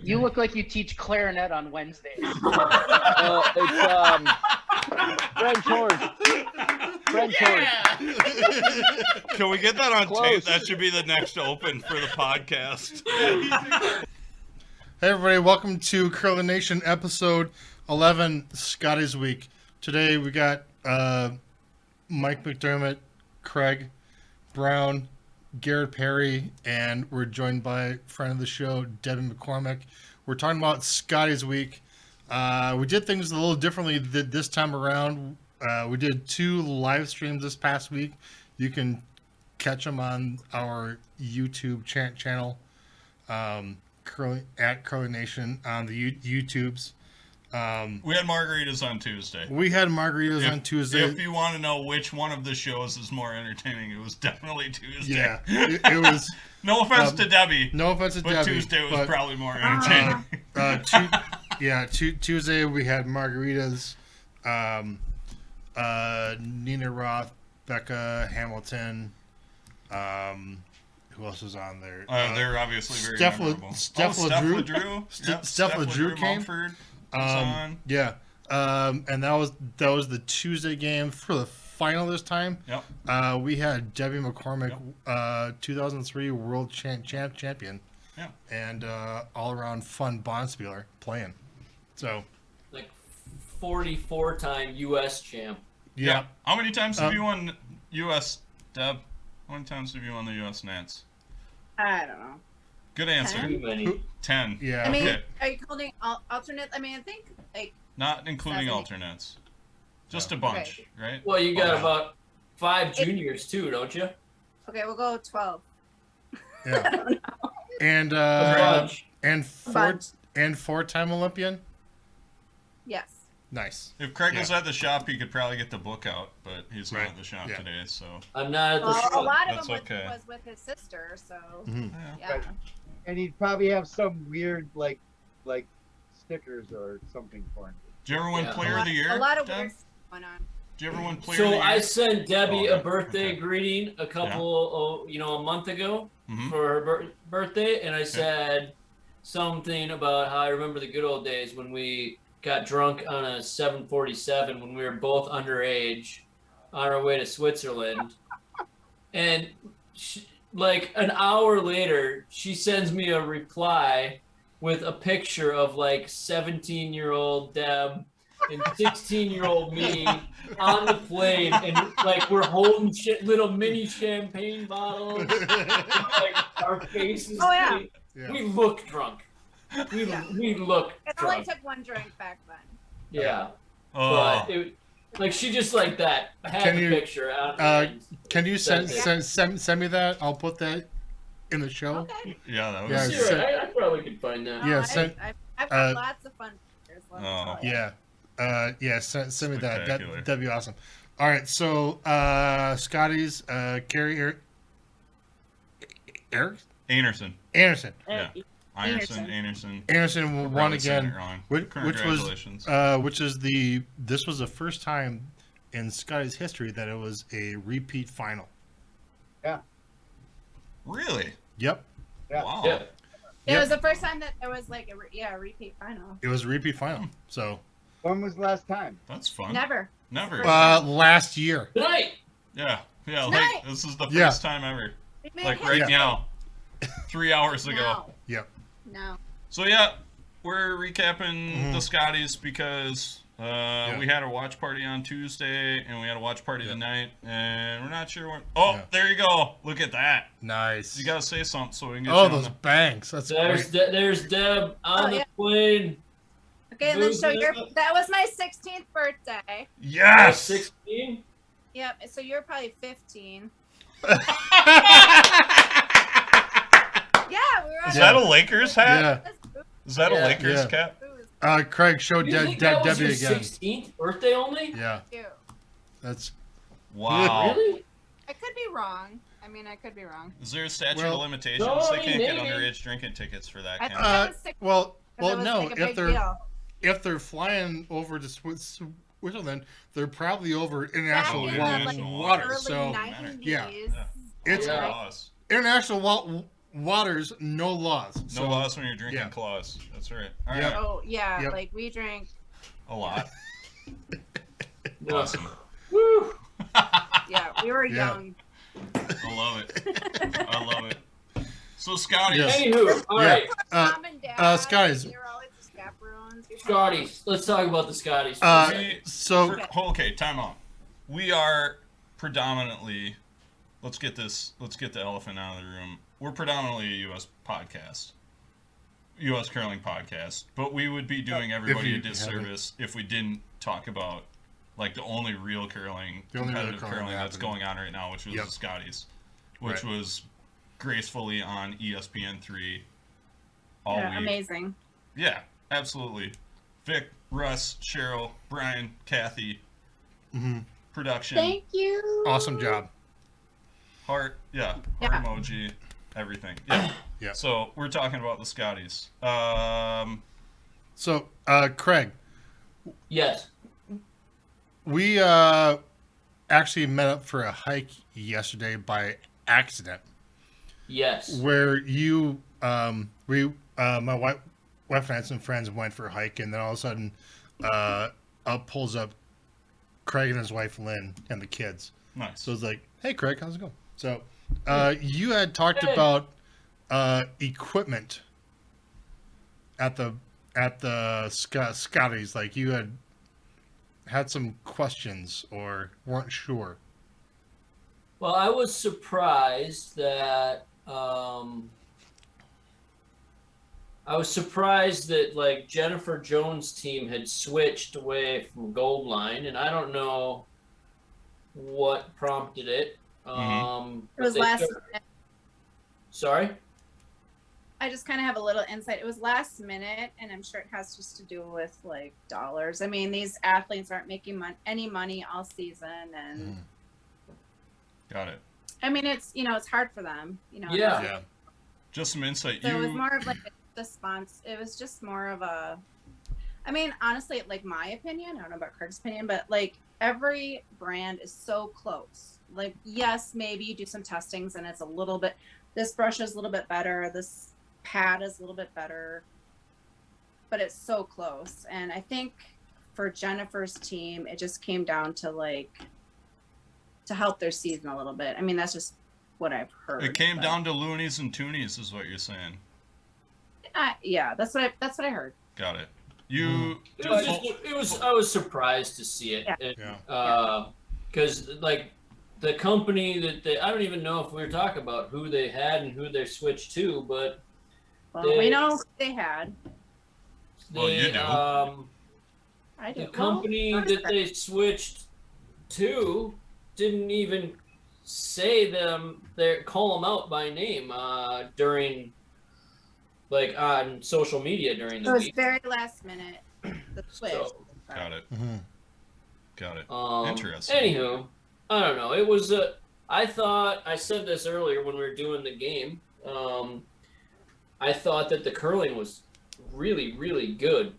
You look like you teach clarinet on Wednesdays. It's French horn. French horn. Can we get that on Close. tape? That should be the next open for the podcast. Hey everybody, welcome to Curling Nation episode 11, Scotties Week. Today we got Mike McDermid, Craig Brown, Garret Perry, and we're joined by a friend of the show, Debbie McCormick. We're talking about Scotties Week. We did things a little differently this time around. We did 2 live streams this past week. You can catch them on our YouTube channel, Curling Nation on the YouTubes. We had margaritas on Tuesday. On Tuesday. If you want to know which one of the shows is more entertaining, it was definitely Tuesday. Yeah, it was. No offense to Debbie. No offense to but Debbie. Tuesday was probably more entertaining. Tuesday we had margaritas. Nina Roth, Becca Hamilton. Who else was on there? They're obviously very Steph memorable. Steph LeDrew. Steph LeDrew came. Mumford was on. Yeah. And that was the Tuesday game for the final this time. Yep. We had Debbie McCormick, 2003 World Champion. Yeah. And all around fun Bondspieler playing. So. Like 44-time U.S. champ. Yeah. How many times have you won U.S. Deb? How many times have you won the U.S. Nats? I don't know. Good answer. 10? Too many. 10. Yeah. I mean, Okay. are you calling alternate? I mean, I think like Not including 7. alternates. Just a bunch, right? Well, you got Oh, about 5 juniors too, don't you? okay, we'll go 12. Yeah. I don't know. And A bunch. and Bunch. four-time Olympian. Yes. Nice. If Craig was at the shop, he could probably get the book out, but he's not Right. at the shop Yeah. today, so. I'm not at the Well, a show. lot of That's them okay. was with his sister, so Mhm. yeah. Right. And he'd probably have some weird like stickers or something for him. Did you ever win Yeah. Player of the Year? A lot of Deb? weird stuff going on. Did you ever win Player of So the Year? I sent Debbie Oh, a birthday okay. greeting a month ago Mhm. for her birthday, and I said something about how I remember the good old days when we got drunk on a 747 when we were both underage on our way to Switzerland. And like an hour later, she sends me a reply with a picture of like 17-year-old Deb and 16-year-old me on the plane, and like we're holding little mini champagne bottles, and, like our faces. Oh, yeah. Yeah. We look drunk. We look It only drunk. took one drink back then. Yeah, Oh, but like she just like that had Can the you, picture out. Can you send That's me that? I'll put that in the show. Okay. yeah, that was. Yeah, Sure, send- I probably could find that. Yeah, No, send- I've got lots of fun pictures. let me Oh. tell ya. Yeah. Send me that. Spectacular. That'd be awesome. All right. So Scotties, Carrie, Eric Anderson. Anderson. Yeah. Anderson. Anderson won Probably saying again, it wrong. which was Congratulations. this was the first time in Scotties history that it was a repeat final. Really? Yep, Yeah. Wow. Yeah. It Yep. was the first time that it was like a repeat final. it was a repeat final. So When was the last time? That's fun. Never. Never. last year. Tonight. Yeah. Yeah. Tonight. Like this is the Yeah. first time ever. We made Like history. right now. 3 hours ago. No. Yep. No. So yeah, we're recapping Mhm. the Scotties because we had a watch party on Tuesday and we had a watch party tonight, and we're not sure when. Oh, Yeah. there you go. Look at that. Nice. You gotta say something so we can get Oh, you on those the... banks. That's There's great. there's Deb on Oh, the yeah. plane. Okay, and then Who's so that? that was my 16th birthday. Yes. 16. Yep. So you're probably 15. Yeah, we were. Is that a Lakers hat? Yeah. Is that Yeah. a Lakers Yeah. cap? Craig, show You think that was Debbie your again. 16th birthday only? Yeah, that's Wow. Really? I could be wrong. I mean, I could be wrong. Is there a statute Well- of limitations? No, They I can't mean, get maybe. underage drinking tickets for that. I Can think they? that was 6. well, It was no. like a If big they're deal. if they're flying over to Switzerland, they're probably over international Back in the, like, water. early So 90s. yeah. Yeah. It's Yeah. Laws. international waters, no laws. No loss when you're drinking yeah. claws. That's right. All right. Yep. Oh yeah, Yep. like we drink. A lot. No. Awesome. Woo! Yeah, we were Yeah. young. I love it. I love it. So, Scotty. Yes. Anywho, all Yeah. right, Mom and Dad. Scotties. They were always the chaperones. Scotties. Let's talk about the Scotties. So Okay, time out. We are predominantly, let's get the elephant out of the room. We're predominantly a U.S. podcast, U.S. curling podcast, but we would be doing everybody a disservice if we didn't talk about like the only real curling, The only real competitive curling curling that's happening. going on right now, which was Yep. the Scotties, which Right. was gracefully on ESPN3 all Yeah, week. amazing. Yeah, absolutely. Vic, Russ, Cheryl, Brian, Kathy, mhm. production, Thank you. Awesome job. heart, heart Yeah. emoji, everything. Yeah. Yeah. So we're talking about the Scotties. So Craig, Yes. we actually met up for a hike yesterday by accident, Yes. where you my wife and I had some friends went for a hike, and then all of a sudden up pulls up Craig and his wife Lynn and the kids. Nice. So it's like, hey Craig, how's it going? So you had talked Hey. about equipment at the Scotties, like you had some questions or weren't sure. Well, I was surprised that like Jennifer Jones' team had switched away from Gold Line, and I don't know what prompted it. It was but they last. started- Sorry. I just kind of have a little insight. It was last minute, and I'm sure it has just to do with like dollars. I mean, these athletes aren't making any money all season, and Got it. I mean, it's it's hard for them. Yeah. Yeah. Just some insight. So it was more of like the sponsor. It was just more of a. I mean, honestly, like my opinion. I don't know about Craig's opinion, but like every brand is so close. Like, yes, maybe you do some testings, and it's a little bit. This brush is a little bit better. This pad is a little bit better, but it's so close. And I think for Jennifer's team, it just came down to like to help their season a little bit. I mean, that's just what I've heard. It came but- down to loonies and toonies, is what you're saying. yeah, that's what I heard. Got it. You. I was surprised to see it. Yeah. Because like the company that I don't even know if we were talking about who they had and who they switched to, but Well, we know they had. Well, you do. I do. The company that they switched to didn't even say call them out by name during like on social media during It the was week. very last minute. The switch. So, Got it. Mhm. Got it. Interesting. Anywho, I don't know. It was I thought I said this earlier when we were doing the game. I thought that the curling was really, really good.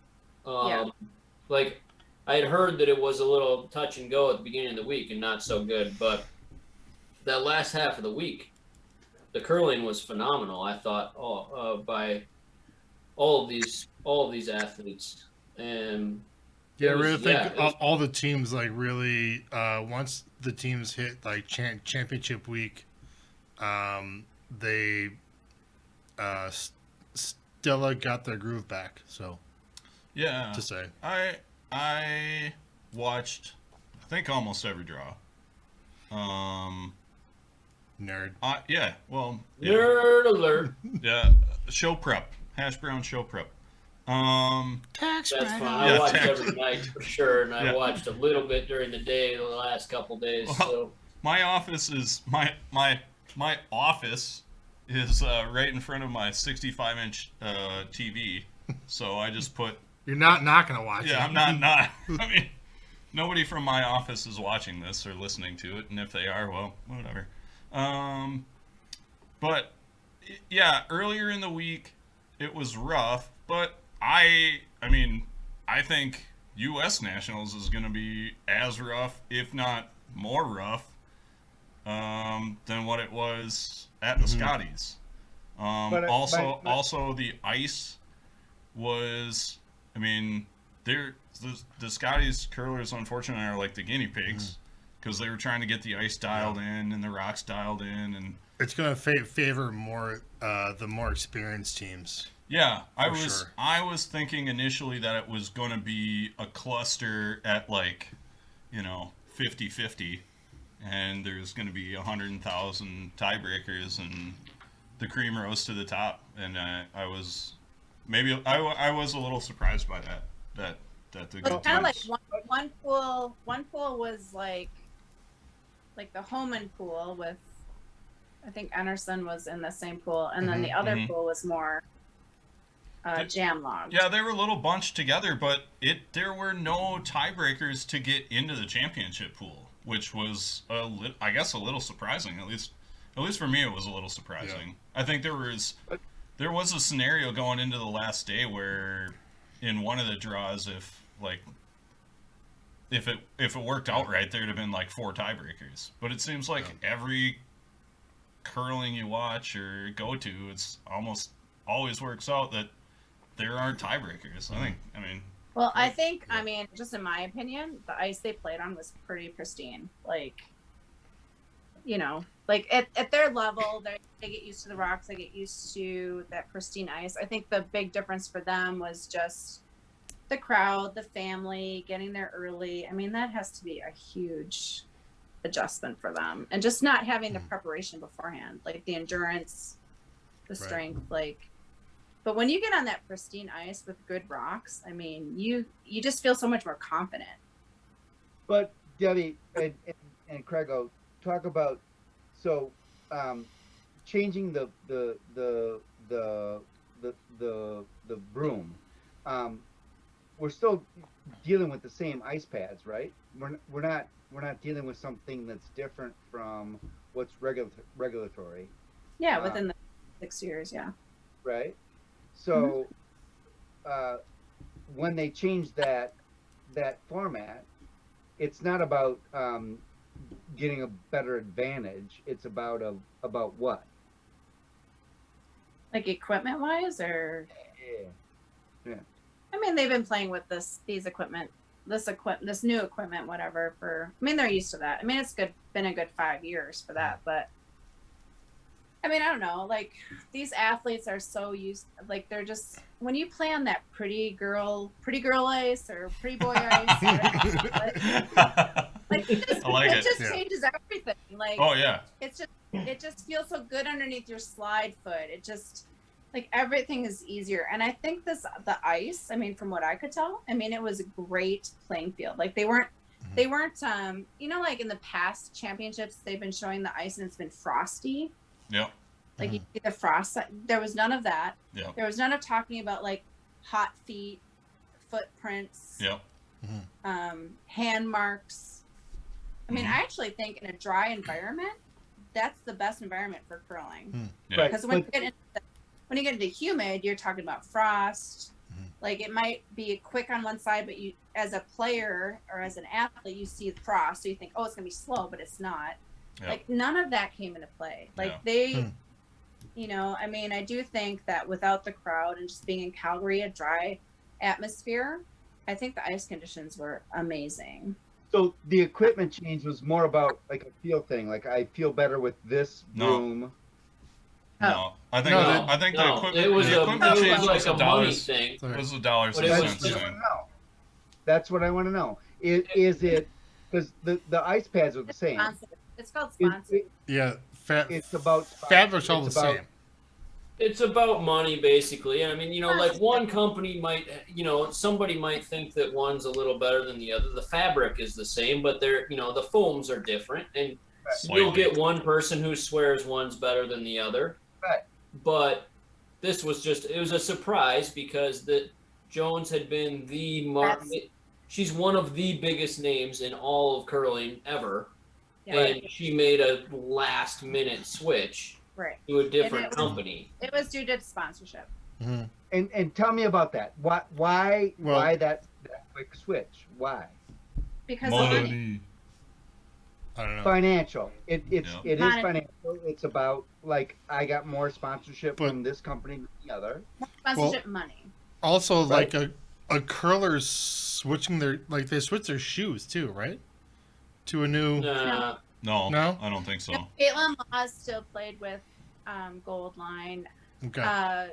Yeah. Like I had heard that it was a little touch and go at the beginning of the week and not so good, but that last half of the week, the curling was phenomenal. I thought, by all of these athletes, and Yeah, I it was- really think it was- all the teams like really once the teams hit like championship week, they Stella got their groove back. So Yeah. to say, I watched, I think, almost every draw. nerd. Yeah. Well. Yeah. nerd alert. Yeah. Show prep. Hash brown show prep. Tax That's fine. Yeah, I watched tax- every night for sure, and I Yeah. watched a little bit during the day the last couple days. Well, So My office is my office is right in front of my 65-inch TV. So I just put. You're not gonna watch it. Yeah, I'm not. I mean, nobody from my office is watching this or listening to it, and if they are, well, whatever. But yeah, earlier in the week it was rough, but I mean, I think U.S. Nationals is going to be as rough, if not more rough, than what it was at the Scotties. But Also the ice was, I mean, the Scotties curlers, unfortunately, are like the guinea pigs because they were trying to get the ice dialed in and the rocks dialed in, and It's going to favor more the more experienced teams. yeah, I For was thinking initially that it was going to be a cluster at like, 50-50, and there's going to be 100,000 tiebreakers, and the cream rose to the top, and I was a little surprised by that the Well, good kind of like teams. one pool was like the Homan pool with, I think Enerson was in the same pool, and then the other pool was more jam logged. Yeah, they were a little bunched together, but there were no tiebreakers to get into the championship pool, which was I guess a little surprising. At least for me, it was a little surprising. Yeah. I think there was a scenario going into the last day where in one of the draws, if it worked out right, there'd have been like 4 tiebreakers. But it seems like every curling you watch or go to, it's almost always works out that there aren't tiebreakers. I think, just in my opinion, the ice they played on was pretty pristine. Like at their level, they get used to the rocks, they get used to that pristine ice. I think the big difference for them was just the crowd, the family, getting there early. I mean, that has to be a huge adjustment for them. And just not having the preparation beforehand, like the endurance, the strength, but when you get on that pristine ice with good rocks, I mean, you just feel so much more confident. But Debbie and Craig, talk about changing the broom. We're still dealing with the same ice pads, right? We're not dealing with something that's different from what's regulatory. Yeah, within the 6 years, yeah. Right. So when they change that format, it's not about getting a better advantage. It's about what? Like equipment wise, or yeah. I mean, they've been playing with this new equipment, whatever. They're used to that. I mean, it's been a good 5 years for that, but. I mean, I don't know, like these athletes are so used, like they're just, when you play on that pretty girl ice or pretty boy ice, it just changes everything. Like, oh yeah, it just feels so good underneath your slide foot. It just, like, everything is easier. And I think the ice, I mean, from what I could tell, I mean, it was a great playing field. Like they weren't, like in the past championships, they've been showing the ice and it's been frosty. Yep. Like you see the frost. There was none of that. Yep. There was none of talking about like hot feet, footprints. Yep. Hand marks. I mean, I actually think in a dry environment, that's the best environment for curling. Yeah. Because when you get into humid, you're talking about frost. Like it might be quick on one side, but you, as a player or as an athlete, you see the frost, so you think, oh, it's gonna be slow, but it's not. Yep. Like none of that came into play. Like they, I mean, I do think that without the crowd and just being in Calgary, a dry atmosphere, I think the ice conditions were amazing. So the equipment change was more about like a feel thing. Like I feel better with this broom. No, I think the equipment. It was the equipment like change was a money dollars. thing. It was $1.06. That's what I want to know. Is it because the ice pads are the same? It's called sponsored. It's about Fabrics all the same. It's about money, basically. I mean, like one company might, somebody might think that one's a little better than the other. The fabric is the same, but the foams are different, and you'll get one person who swears one's better than the other. Right. But this was it was a surprise because Jones had been she's one of the biggest names in all of curling ever. Yeah. And she made a last minute switch to a different company. It was due to sponsorship. Mm-hmm. And tell me about that. Why that quick switch? Why? Because money. I don't know. Financial. It is Money. financial. It's about like I got more sponsorship But- from this company than the other. Sponsorship money. Also, Right. like a curler's switching they switch their shoes too, right? To a new. Nah, No, No? I don't think so. Caitlin Laws still played with Gold Line. Okay.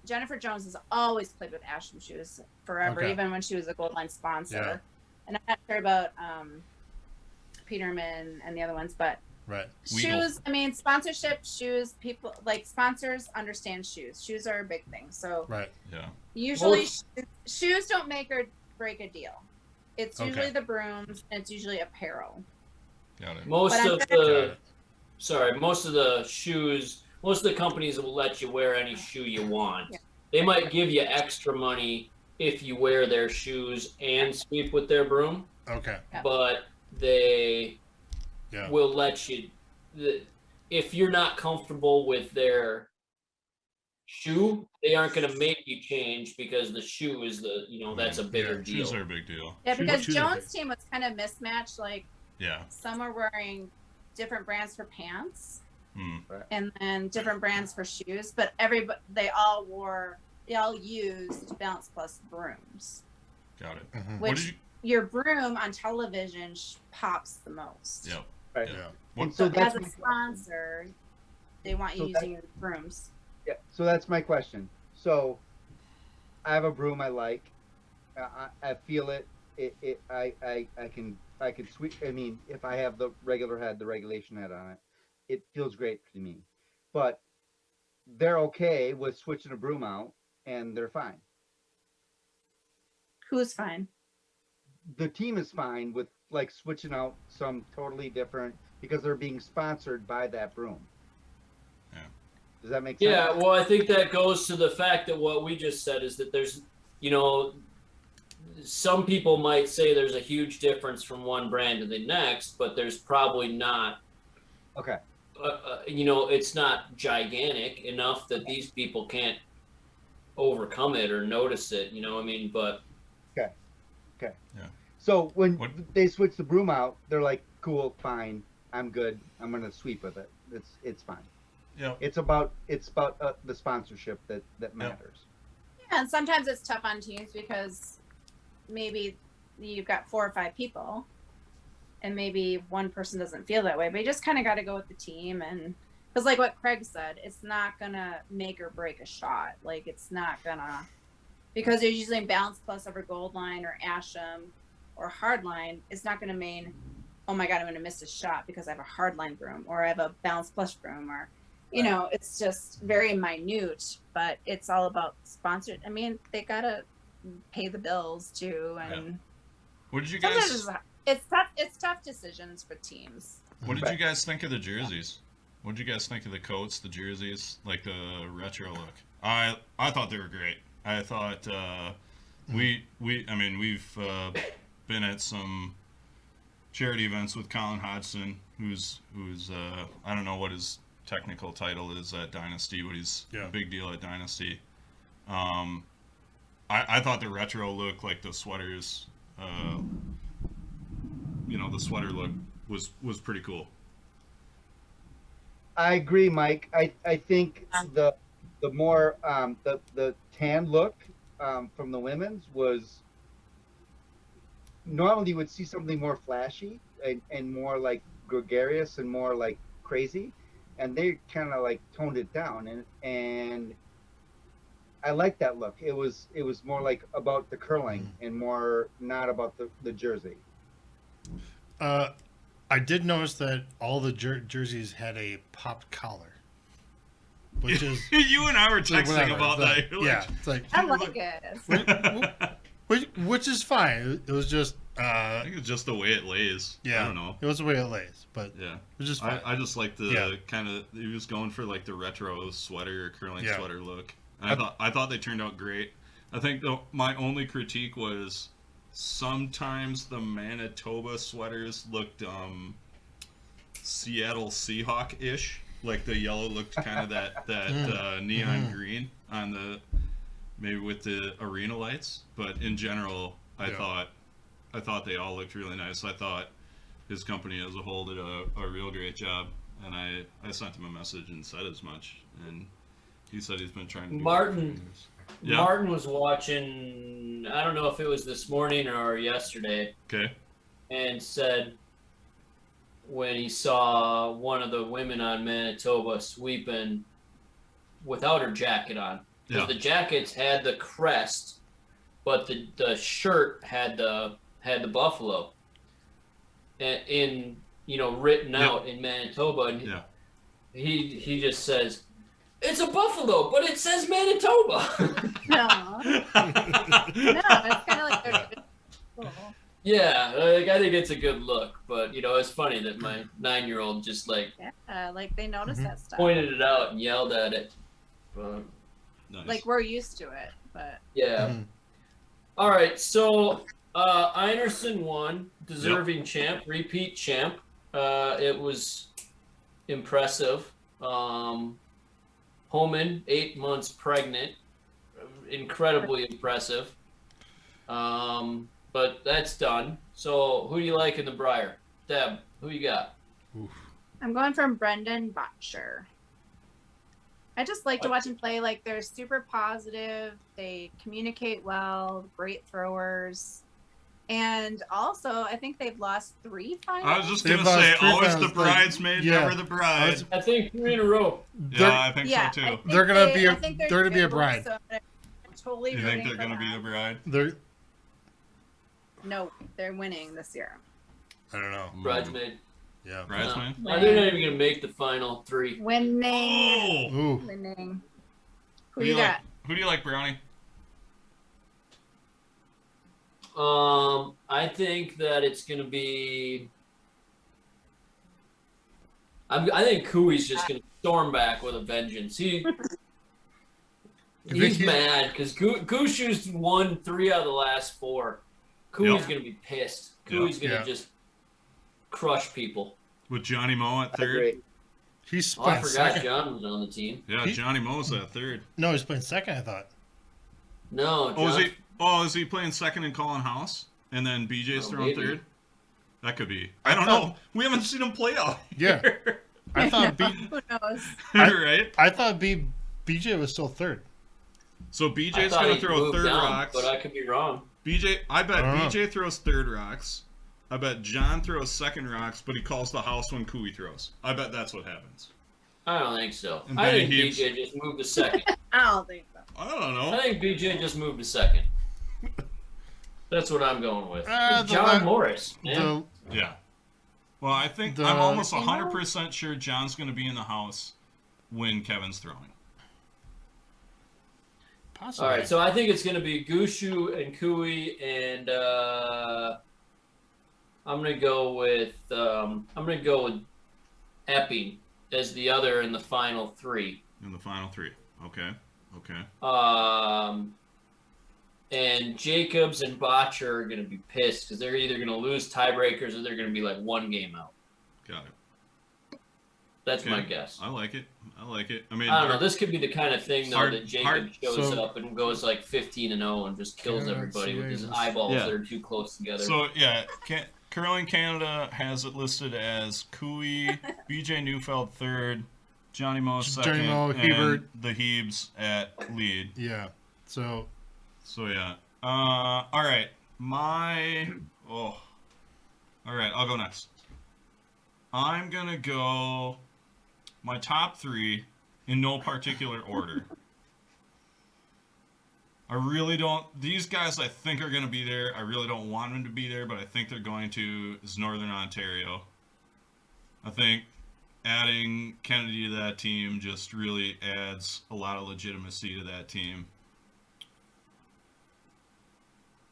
Jennifer Jones has always played with Ashton shoes forever, Okay. even when she was a Gold Line sponsor. Yeah. And I'm not sure about Peterman and the other ones, but Right. shoes, I mean, sponsorship, shoes, people like sponsors understand shoes. Shoes are a big thing. So Right. Yeah. usually shoes don't make or break a deal. It's Okay. usually the brooms and it's usually apparel. Got it. most But I'm of gonna- Got the it. most of the shoes, most of the companies will let you wear any shoe you want. Yeah. They might give you extra money if you wear their shoes and sweep with their broom, Okay. Yeah. but they Yeah. will let you. If you're not comfortable with their shoe, they aren't going to make you change because the shoe is that's a bigger deal. Shoes are a big deal. Yeah, because Shoes are Jones' big. team was kind of mismatched. Like Yeah. some were wearing different brands for pants Hmm. and then different brands for shoes, but they all used Balance Plus brooms. Got it. Mhm. What Which did you? your broom on television pops the most. Yep. Right. Yeah. And So so that's as a my, sponsor, they want you So using your brooms. yeah. So that's my question. So I have a broom I like. I feel it. I can sweep. I mean, if I have the regular head, the regulation head on it, it feels great to me. But they're okay with switching a broom out, and they're fine. Who's fine? The team is fine with like switching out some totally different because they're being sponsored by that broom. Yeah. Does that make sense? Yeah, well, I think that goes to the fact that what we just said is that there's, some people might say there's a huge difference from one brand to the next, but there's probably not. Okay. It's not gigantic enough that these people can't overcome it or notice it. You know what I mean? But So when What- they switch the broom out, they're like, "Cool, fine, I'm good. I'm gonna sweep with it. It's fine." Yeah. It's about the sponsorship that matters. Yeah, and sometimes it's tough on teams because maybe you've got 4 or 5 people and maybe one person doesn't feel that way, but you just kind of got to go with the team. And because like what Craig said, it's not gonna make or break a shot. Like it's not gonna, because you're using Balance Plus over Gold Line or Asham or Hardline, it's not gonna mean, oh my god, I'm gonna miss a shot because I have a Hardline broom or I have a Balance Plus broom, or it's just very minute, but it's all about sponsored. I mean, they gotta pay the bills too, and What did you sometimes guys? it's tough. It's tough decisions for teams. What did you guys think of the jerseys? What did you guys think of the coats, the jerseys, like the retro look? I thought they were great. I thought we've been at some charity events with Colin Hodgson, who's I don't know what his technical title is at Dynasty, but he's a big deal at Dynasty. I thought the retro look, like the sweaters, the sweater look was pretty cool. I agree, Mike. I think the more the tan look from the women's was normally you would see something more flashy and more like gregarious and more like crazy, and they kind of like toned it down, and I like that look. It was more like about the curling and more not about the jersey. I did notice that all the jerseys had a popped collar, which is You and I were texting whatever. about It's that. like- You're yeah, like, it's like I like it. which is fine. It was just I think it's just the way it lays. yeah, I don't know. It was the way it lays, but Yeah. it was just fine. I just like the Yeah. kind of, he was going for like the retro sweater or curling Yeah. sweater look. And I thought they turned out great. I think my only critique was sometimes the Manitoba sweaters looked Seattle Seahawk-ish. Like the yellow looked kind of that neon green on the, maybe with the arena lights. But in general, I thought they all looked really nice. I thought his company as a whole did a real great job, and I sent him a message and said as much, and he said he's been trying to do Martin. it for years. Yeah. Martin was watching, I don't know if it was this morning or yesterday, Okay. and said when he saw one of the women on Manitoba sweeping without her jacket on. Because Yeah. the jackets had the crest, but the shirt had the buffalo in written Yep. out in Manitoba, and Yeah. he just says, "It's a buffalo, but it says Manitoba." No, it's kind of like they're cool. Yeah, like, I think it's a good look, but it's funny that my 9-year-old just like Yeah, like they notice that stuff. pointed it out and yelled at it. But Nice. Like we're used to it, but yeah. Mhm. All right, so Einerson won, deserving champ, repeat champ. It was impressive. Homan, 8 months pregnant, incredibly impressive. But that's done. So who do you like in the Brier? Deb, who you got? I'm going from Brendan Botcher. I just like to watch him play. Like they're super positive. They communicate well. Great throwers. And also, I think they've lost 3 finals. I was just They've gonna lost say, 3 always the finals, like, bridesmaid, yeah. never the bride. I think 3 in a row. Yeah, I think yeah, so I too. think They're gonna be a- I think they're gonna be a good, bride. So I'm totally You think rooting they're for gonna be them. the bride? No, they're winning this year. I don't know. Bridesmaid. Yeah. Bridesmaid? No, they're not even gonna make the final 3. Winning. Oh! Ooh. Winning. Who you got? Who do you like, Brownie? I think that it's gonna be. I think Cooey's just gonna storm back with a vengeance. think He's he's- mad because Gushu's won 3 out of the last 4. Cooey's Yep. gonna be pissed. Yep. Cooey's gonna Yeah. just crush people. With Johnny Moe at I third? agree. He's Oh, I playing forgot second. John was on the team. Yeah, He- Johnny Moe's at third. No, he's playing second, I thought. No, John. Is he playing second and calling house? And then BJ's Oh, throwing maybe. third? That could be. I don't know. We haven't seen him play out Yeah. here. I thought Who knows? Right? I thought BJ was still third. So I BJ's thought gonna he throw moved third down, rocks. but I could be wrong. I bet I don't know. BJ throws third rocks. I bet John throws second rocks, but he calls the house when Cooey throws. I bet that's what happens. I don't think so. And I Benny think Heaps. BJ just moved to second. I don't think so. I don't I know. think BJ just moved to second. That's what I'm going with. The It's John le- Morris, man. Yeah. Well, I think The- I'm almost You know- 100% sure John's going to be in the house when Kevin's throwing. Possibly. All right, so I think it's going to be Gushu and Cooey, and I'm going to go with Epping as the other in the final 3. In the final 3. Okay. And Jacobs and Botcher are going to be pissed because they're either going to lose tiebreakers or they're going to be like 1 game out. Got it. That's my Okay. guess. I like it. I mean, I don't know. This could be the kind of thing though hard- that Jacob hard- shows so- up and goes like 15-0 and just kills Yeah, everybody with his yes. eyeballs Yeah. that are too close together. So, yeah, Curling Canada has it listed as Cooey, BJ Neufeld third, Johnny Moe second, Johnny Moe, and Hebert. the Hebes at lead. Yeah. So So, yeah. All right. All right, I'll go next. I'm going to go my top 3 in no particular order. I really don't. These guys I think are going to be there. I really don't want them to be there, but I think they're going to. Is Northern Ontario. I think adding Kennedy to that team just really adds a lot of legitimacy to that team.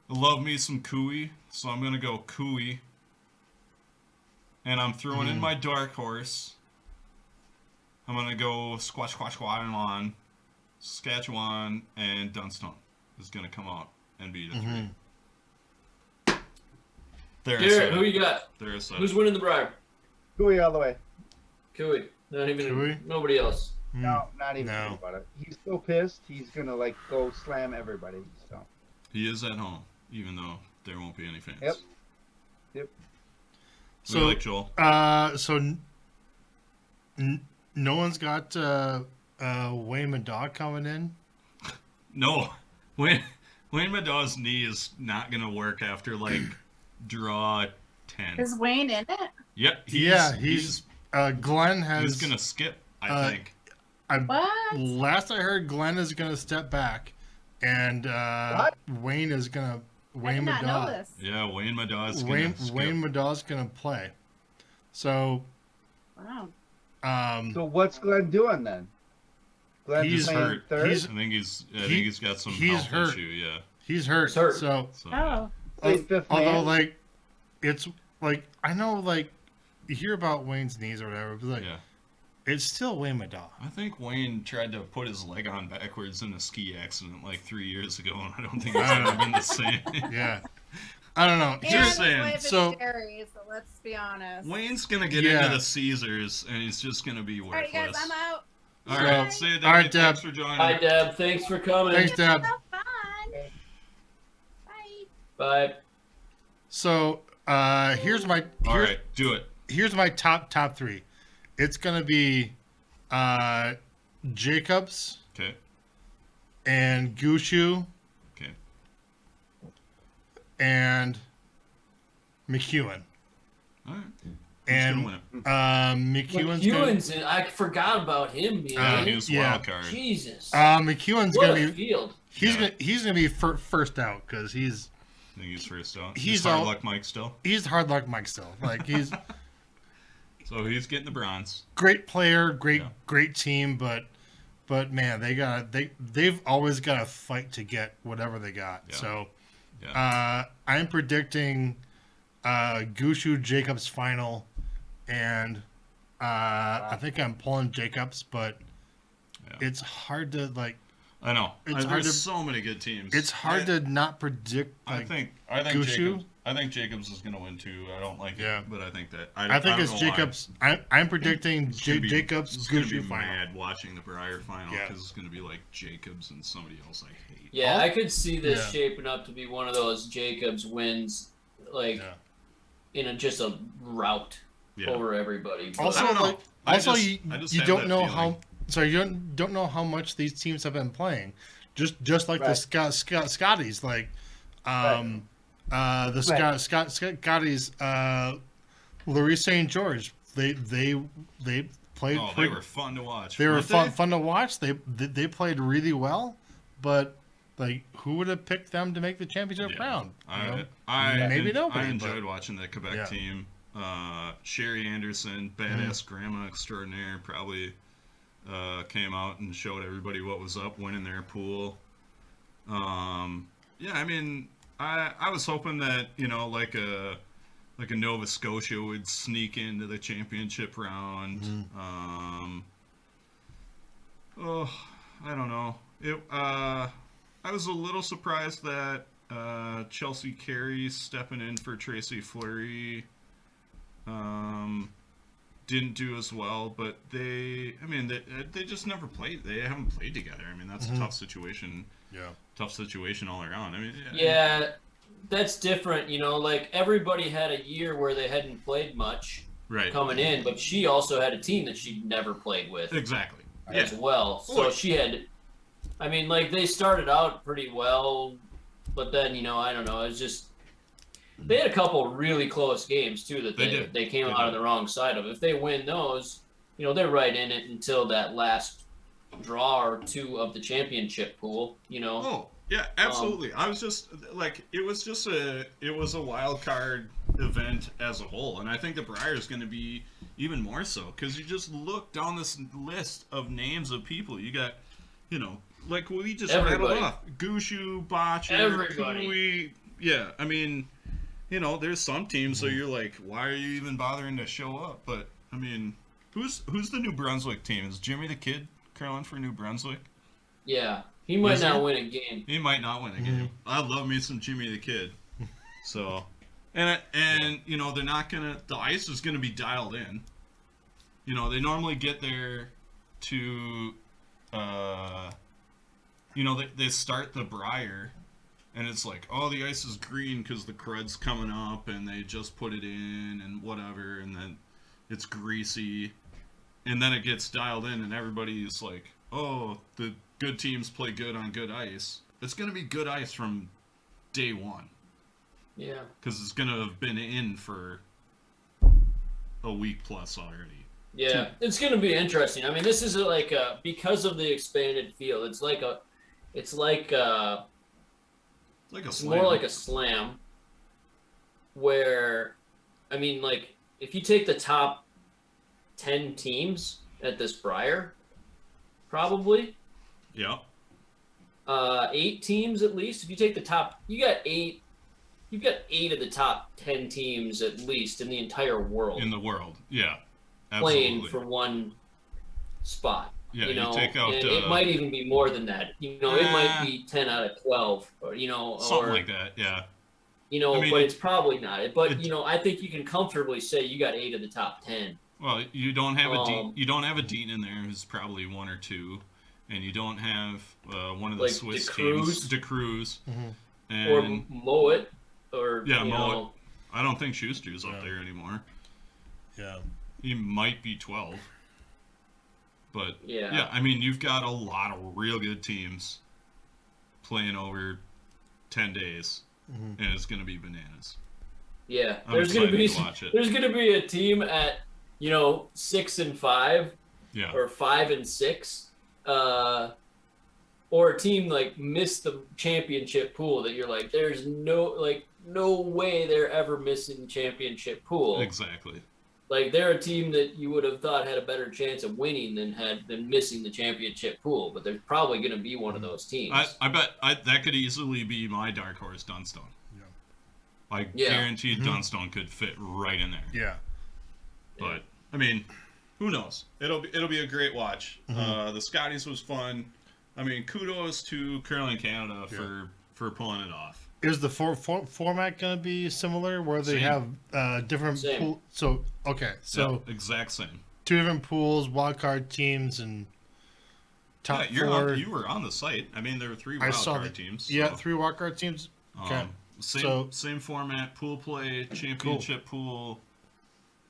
I love me some Cooey, so I'm going to go Cooey. And I'm throwing in my dark horse. I'm going to go Squatch-Squatch-Squatch-on. Saskatchewan and Dunstone is going to come out and be the 3. There I Garrett, said who it. you got? There I said Who's it. winning the Brier? Cooey all the way. Cooey. Not even Cooey? nobody else. No, not even No. thinking about it. He's so pissed. He's gonna like go slam everybody. So He is at home, even though there won't be any fans. Yep. We like Joel. No one's got Wayne Maddaw coming in. No, Wayne Maddaw's knee is not gonna work after like draw 10. Is Wayne in it? Yep. He's Glenn has. He's gonna skip. I think. What? Last I heard, Glenn is gonna step back, and Wayne is gonna. I did not know this. Yeah, Wayne Maddaw's gonna Wayne skip. Maddaw's gonna play. So. Wow. So what's Glenn doing then? Glenn's He's playing hurt. third? I think he's got some health hurt. issue. Yeah. He's hurt. He's hurt. So. Oh. Played fifth Although, man. like, it's like I know, like, you hear about Wayne's knees or whatever, but like, Yeah. it's still Wayne Maddaw. I think Wayne tried to put his leg on backwards in a ski accident like 3 years ago, and I don't think it's ever been the same. Yeah, I don't know. And Just his saying. wife is So- Sherry, so let's be honest. Wayne's gonna get Yeah. into the Caesars, and he's just gonna be All worthless. right, guys, I'm out. All So- right, see you, Debbie. all right, Deb. Thanks for joining. Hi, Deb. Thanks for coming. Thanks, Deb. So fun. Bye. Bye. So, here's my All right, do it. here's my top three. It's gonna be Jacobs Okay. and Gushu Okay. and McEwen. All right. And Who's gonna win it? McEwen's in. I forgot about him being in. He was yeah. wild card. Jesus. McEwen's What gonna a be field. he's gonna be first out because he's I think he's first out. He's He's hard all- luck Mike still. he's hard luck Mike still. Like he's So he's getting the bronze. great player, great Yeah. team, but man, they've always got to fight to get whatever they got. Yeah. So Yeah. I'm predicting Gushu Jacobs final, and I think I'm pulling Jacobs, but Yeah. it's hard to like. I know. It's hard There's to- so many good teams. It's hard to not predict. I Like, think Gushu? Jacobs is gonna win too. I don't like Yeah. it, but I think that I think don't it's know Jacobs. I'm predicting It's gonna be- Jacobs It's gonna be Gushu final. mad watching the Brier final Yeah. because it's gonna be like Jacobs and somebody else I hate. Yeah, I could see this Yeah. shaping up to be one of those Jacobs wins, like Yeah. just a rout Yeah. over everybody. But- Also, I don't know. like, I also just- you, I just you have don't that know feeling. how. Sorry, you don't know how much these teams have been playing. Just like the Scotties, like the Scotties, Larry St. George. They played. Oh, they were fun to watch. They were weren't fun to watch. They played really well, but like, who would have picked them to make the championship Yeah. round? You know? I Maybe nobody, I enjoyed but- watching the Quebec Yeah. team. Sherry Anderson, badass grandma extraordinaire, probably came out and showed everybody what was up, winning their pool. Yeah, I mean, I was hoping that like a Nova Scotia would sneak into the championship round. Oh, I don't know. I was a little surprised that Chelsea Carey stepping in for Tracy Fleury didn't do as well, but they just never played. They haven't played together. I mean, that's a tough situation. Yeah. Tough situation all around. I mean, Yeah, that's different. Like everybody had a year where they hadn't played much right. coming in, but she also had a team that she'd never played with Exactly. as Yeah. well. So Look. she had, I mean, like they started out pretty well, but then I don't know. It was just they had a couple really close games too that They did. they came They out did. on the wrong side of. If they win those, they're right in it until that last draw or two of the championship pool. Oh, yeah, absolutely. I was just like, it was a wild card event as a whole, and I think the Brier is going to be even more so because you just look down this list of names of people. You got, like we just rattled Everybody. off Gushu, Botcher, Everybody. Kui. Yeah, I mean, there's some teams that you're like, why are you even bothering to show up? But I mean, who's the New Brunswick team? Is Jimmy the Kid curling for New Brunswick? Yeah, he might Is not he? win a game. He might not win a game. I love me some Jimmy the Kid. So, and they're not gonna. The ice is gonna be dialed in. They normally get there to, they start the Brier and it's like, oh, the ice is green because the crud's coming up and they just put it in and whatever, and then it's greasy, and then it gets dialed in and everybody's like, oh, the good teams play good on good ice. It's going to be good ice from day one. Yeah. Because it's going to have been in for a week plus already. Yeah, it's going to be interesting. I mean, this is like because of the expanded field, it's more like a slam where, I mean, like, if you take the top 10 teams at this Brier, probably. Yeah. 8 teams at least. If you take the top, you've got 8 of the top 10 teams at least in the entire world. In the world, yeah. Absolutely. Playing for one spot. Yeah, you know, take out, and it might even be more than that. You know, it might be 10 out of 12, or something like that. Yeah. You know, I mean, but it's probably not. But I think you can comfortably say you got 8 of the top 10. Well, you don't have a Dean in there who's probably 1 or 2, and you don't have one of the like Swiss DeCruz. teams, DeCruz, and Or Mowat, or Mowat. I don't think Schuster's up there anymore. Yeah. He might be 12. But, yeah, I mean, you've got a lot of real good teams playing over 10 days, and it's going to be bananas. Yeah, I'm there's going to be watch it. there's going to be a team at 6-5, Yeah. or 5-6, or a team like missed the championship pool that you're like, there's no way they're ever missing championship pool. Exactly. Like, they're a team that you would have thought had a better chance of winning than missing the championship pool, but they're probably going to be one of those teams. I bet that could easily be my dark horse, Dunstone. Yeah. I guarantee Dunstone could fit right in there. Yeah. But I mean, who knows? It'll be a great watch. The Scotties was fun. I mean, kudos to Curling Canada for pulling it off. Is the format going to be similar, where they have different pools? So exact same. 2 different pools, wildcard teams, and top 4. You were on the site. I mean, there were 3 wildcard teams. So. Yeah, 3 wildcard teams. Okay. Same format, pool play, championship pool.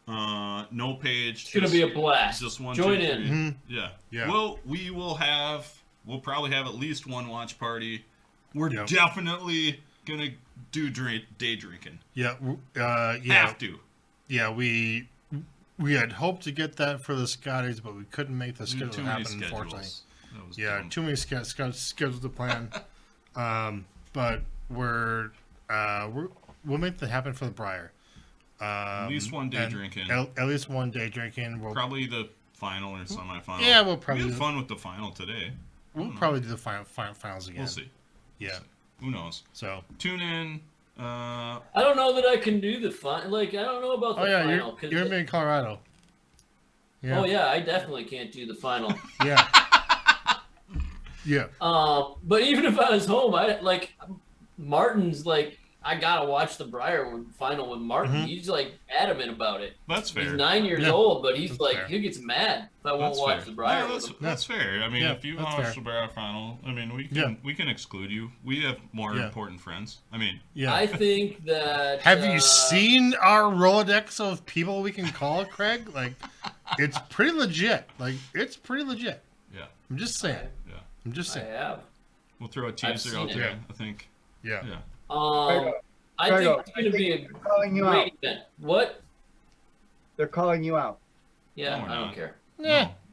No page. It's gonna be a blast. Just one. Join in. Yeah. Yeah. We'll probably have at least one watch party. We're definitely gonna do day drinking. Yeah. Have to. Yeah, we had hoped to get that for the Scotties, but we couldn't make the schedule happen, unfortunately. Dumb. Too many schedules to plan. But we'll make that happen for the Brier. At least one day drinking. At least one day drinking. Probably the final or semifinal. Yeah, we'll probably. We had fun with the final today. We'll probably do the finals again. We'll see. Yeah. Who knows? So tune in. I don't know that I can do the final. Like, I don't know about the final. You're in Colorado. Yeah. Oh yeah, I definitely can't do the final. Yeah. Yeah. But even if I was home, Martin's like, I gotta watch the Brier final with Martin. He's like adamant about it. That's fair. He's 9 years old, but he's he gets mad if I won't watch the Brier. Yeah, that's fair. I mean, if you want to watch the Brier final, I mean, we can exclude you. We have more important friends. I mean, I think that. Have you seen our Rolodex of people we can call, Craig? Like, it's pretty legit. Yeah. I'm just saying. Yeah. I'm just saying. I have. We'll throw a teaser out there. I think. Yeah. I think it's going to be a great event. What? They're calling you out. Yeah, I don't care.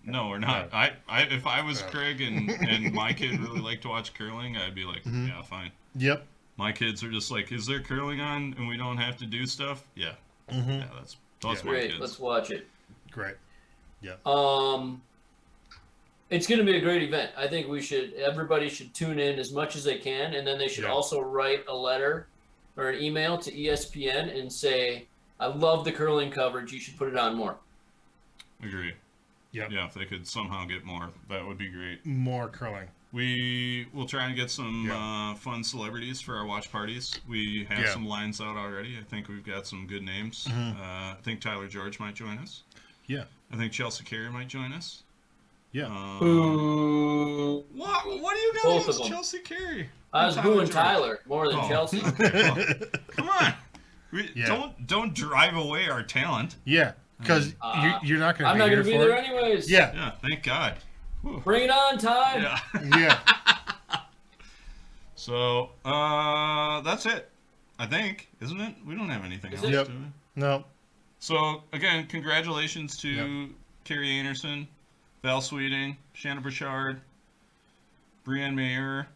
No, we're not. If I was Craig and my kid really liked to watch curling, I'd be like, yeah, fine. Yep. My kids are just like, is there curling on and we don't have to do stuff? Yeah. Yeah, that's my great. kids. Let's watch it. Great. Yeah. It's going to be a great event. I think everybody should tune in as much as they can, and then they should also write a letter or an email to ESPN and say, I love the curling coverage. You should put it on more. Agree. Yeah. Yeah, if they could somehow get more, that would be great. More curling. We will try and get some fun celebrities for our watch parties. We have some lines out already. I think we've got some good names. I think Tyler George might join us. Yeah. I think Chelsea Carey might join us. Yeah. What do you guys both it's of them. Chelsea Carey. I was Tyler booing George. Tyler more than Oh. Chelsea. Come on. Yeah. Don't drive away our talent. Yeah, because you're not going to I'm be not here going to be for there it. anyways. Yeah, Yeah, thank God. Whew. Bring it on, Ty. Yeah. yeah. So, that's it. I think, isn't it? We don't have anything else, Yep. do we? No. So, again, congratulations to Yep. Carrie Anderson, Val Sweeting, Shannon Burchard, Brienne Mayer.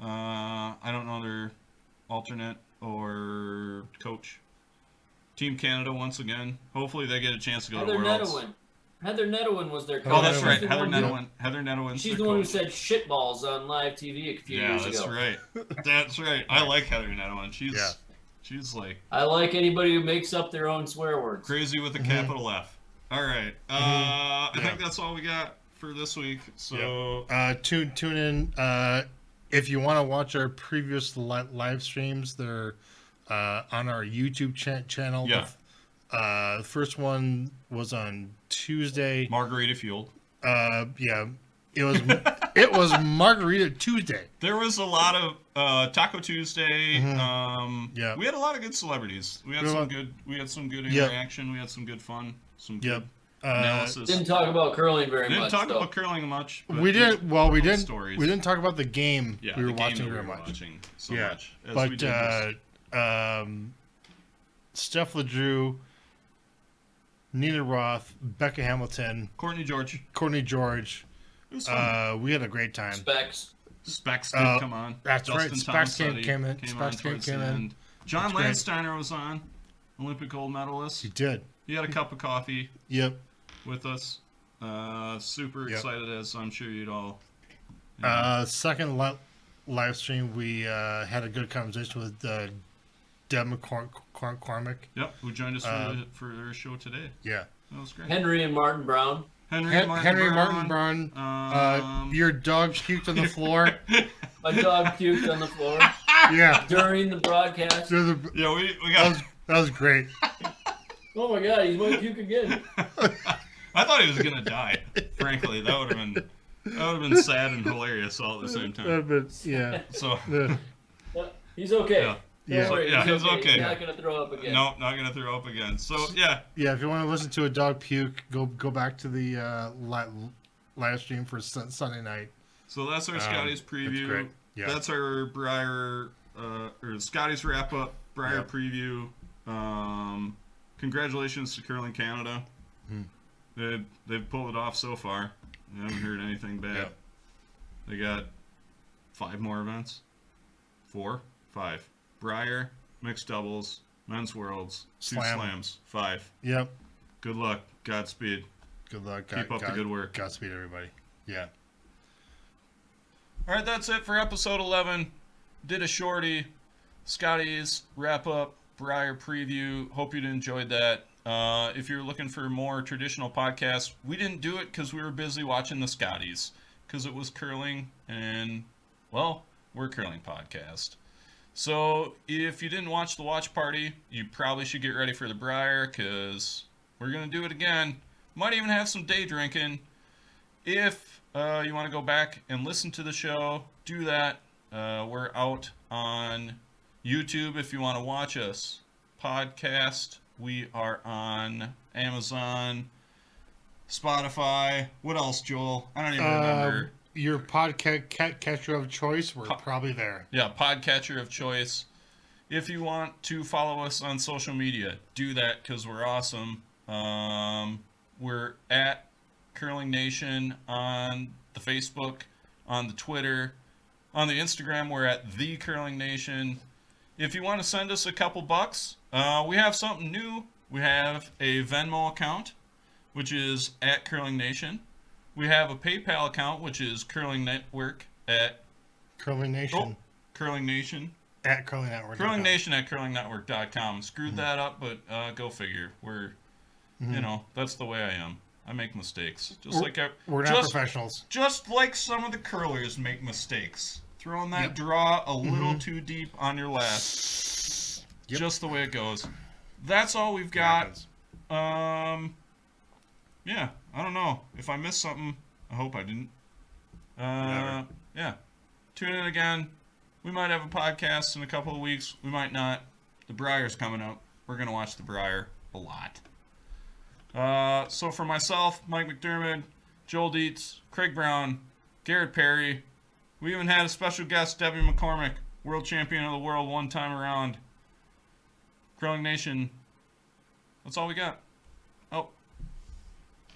I don't know their alternate or coach. Team Canada once again. Hopefully they get a chance to go Heather to Worlds. Nedowin. Heather Nedowin was their coach. Oh, that's She's right. the Heather one- Nedowin. Heather Nedowin's She's their the one who coach. said shitballs on live TV a few Yeah, years that's ago. right. That's right. I like Heather Nedowin. She's like I like anybody who makes up their own swear words. crazy with a Mhm. capital F. All right. I Yeah. think that's all we got for this week. So Tune in. If you want to watch our previous live streams, they're on our YouTube channel. Yeah. The first one was on Tuesday. Margarita Fueled. Yeah, it was Margarita Tuesday. There was a lot of Taco Tuesday. Yeah. We had a lot of good celebrities. We had some good Yep. interaction. We had some good fun. Some Yep. good analysis. Didn't talk about curling very Didn't much. talk though. about curling much. But We didn't. Well, we didn't. Stories. We didn't talk about the game Yeah, we were the game watching that we very were much. watching so Yeah. much. As we But did this. Steph LeDrew, Nina Roth, Becca Hamilton, Courtney George. Courtney George. It was fun. We had a great time. Specs. Specs did come on. That's right. Dustin Specs Tomasetti came in. on Specs towards came the in. end. John That's great. Landsteiner was on. Olympic gold medalist. He did. He had a cup of coffee Yep. with us. Super Yep. excited, as I'm sure you'd all. Second live stream, we had a good conversation with Deb McCormick. Yep, who joined us for their show today. Yeah. That was great. Henry and Martin Brown. Henry Martin Brown. Your dog puked on the floor. My dog puked on the floor Yeah. during the broadcast. Yeah, we got. That was great. Oh my god, he's going to puke again. I thought he was gonna die. Frankly, that would have been sad and hilarious all at the same time. But yeah. So He's okay. Yeah. Don't Yeah. worry, Yeah, he's okay. He's not going to throw up again. no, not gonna throw up again. So yeah, Yeah, if you want to listen to a dog puke, go back to the live stream for Sunday night. so that's our Scotties That's preview. great. Yeah. That's our Brier or Scotties wrap up. Brier Yep. preview. Congratulations to Curling Canada. They've pulled it off so far. I haven't heard anything bad. Yep. They got 5 more events. 4, 5. Brier, mixed doubles, men's worlds, 2 Slam. slams, 5. Yep. Good luck. Godspeed. Good luck. Keep up the good work. Godspeed, everybody. Yeah. All right, that's it for episode 11. Did a shorty, Scotties wrap up, Brier preview. Hope you enjoyed that. If you're looking for more traditional podcasts, we didn't do it because we were busy watching the Scotties because it was curling and, well, we're a curling podcast. So if you didn't watch the watch party, you probably should get ready for the Brier because we're going to do it again. Might even have some day drinking. If you want to go back and listen to the show, do that. We're out on YouTube if you want to watch us. Podcast, we are on Amazon, Spotify. What else, Joel? I don't even remember. Your podcast catcher of choice, we're probably there. Yeah, podcatcher of choice. If you want to follow us on social media, do that because we're awesome. We're at Curling Nation on the Facebook, on the Twitter, on the Instagram. We're at The Curling Nation. If you want to send us a couple bucks, we have something new. We have a Venmo account, which is at Curling Nation. We have a PayPal account, which is Curling Network at Curling Nation. Curling Nation. At Curling Network. Curling Nation at curlingnetwork.com. Screwed that up, but go figure. We're, that's the way I am. I make mistakes. We're not professionals. Just like some of the curlers make mistakes. Throwing that draw a little too deep on your last. Yep. Just the way it goes. That's all we've got. Yeah, I don't know. If I missed something, I hope I didn't. Never. Yeah. Tune in again. We might have a podcast in a couple of weeks. We might not. The Brier's coming up. We're going to watch the Brier a lot. So for myself, Mike McDermid, Joel Dietz, Craig Brown, Garret Perry, we even had a special guest, Debbie McCormick, world champion of the world one time around. Curling Nation, that's all we got.